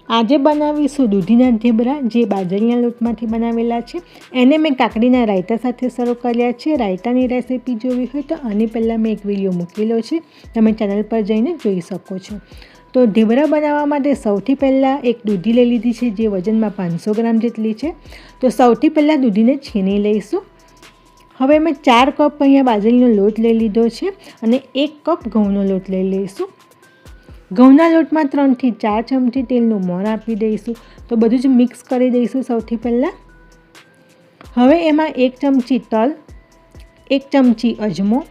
આજે બનાવીશું દૂધીના ઢેબરા, જે બાજરીના લોટમાંથી બનાવેલા છે. એને મેં કાકડીના રાયતા સાથે સર્વ કર્યા છે. રાયતાની રેસીપી જોવી હોય તો આની પહેલાં મેં એક વિડીયો મૂકેલો છે, તમે ચેનલ પર જઈને જોઈ શકો છો. તો ઢેબરા બનાવવા માટે સૌથી પહેલાં એક દૂધી લઈ લીધી છે, જે વજનમાં 500 ગ્રામ જેટલી છે. તો સૌથી પહેલાં દૂધીને છીણી લઈશું. હવે મેં 4 કપ અહીંયા બાજરીનો લોટ લઈ લીધો છે અને 1 કપ ઘઉંનો લોટ લઈ લઈશું. ઘઉંના લોટમાં 3 થી 4 ચમચી તેલનું મોણ આપી દઈશું. તો બધું જ મિક્સ કરી દઈશું સૌથી પહેલાં. હવે એમાં 1 ચમચી તલ, 1 ચમચી અજમો,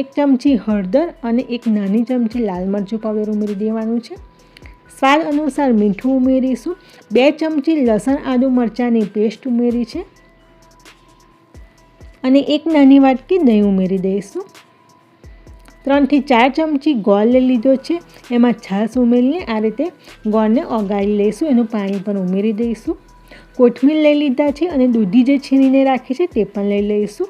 1 ચમચી હળદર અને 1 નાની ચમચી લાલ મરચું પાવડર ઉમેરી દેવાનું છે. સ્વાદ અનુસાર મીઠું ઉમેરીશું. 2 ચમચી લસણ આદુ મરચાંની પેસ્ટ ઉમેરી છે અને 1 નાની વાટકી દહીં ઉમેરી દઈશું. 3 થી 4 ચમચી ગોળ લઈ લીધો છે. એમાં છાશ ઉમેરીને આ રીતે ગોળને ઓગાળી લઈશું. એનું પાણી પણ ઉમેરી દઈશું. કોથમીર લઈ લીધા છે અને દૂધી જે છીણીને રાખી છે તે પણ લઈ લઈશું.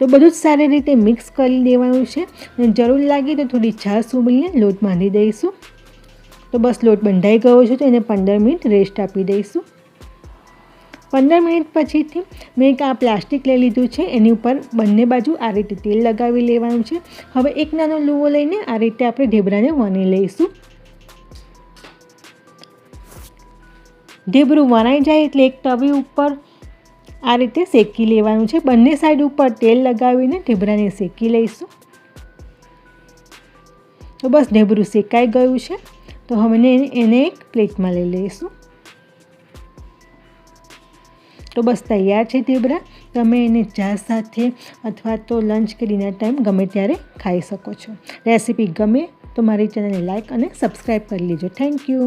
તો બધું જ સારી રીતે મિક્સ કરી દેવાનું છે અને જરૂર લાગે તો થોડી છાશ ઉમેરીને લોટ બાંધી દઈશું. તો બસ લોટ બંધાઈ ગયો છે તો એને 15 મિનિટ રેસ્ટ આપી દઈશું. 15 મિનિટ પછીથી મેં એક આ પ્લાસ્ટિક લઈ લીધું છે, એની ઉપર બંને બાજુ આ રીતે તેલ લગાવી લેવાનું છે. હવે એક નાનો લુવો લઈને આ રીતે આપણે ઢેબરાને વણી લઈશું. ઢેબરું વણાઈ જાય એટલે એક તવી ઉપર આ રીતે શેકી લેવાનું છે. બંને સાઈડ ઉપર તેલ લગાવીને ઢેબરાને શેકી લઈશું. તો બસ ઢેબરું શેકાઈ ગયું છે. તો હવે એને એક પ્લેટમાં લઈ લઈશું. તો બસ તૈયાર છે ઢેબરા. તમે એને ચા સાથે અથવા તો લંચ કે ડિનર ટાઈમ ગમે ત્યારે ખાઈ શકો છો. રેસીપી ગમે તો મારી ચેનલને લાઈક અને સબસ્ક્રાઈબ કરી લેજો. Thank you.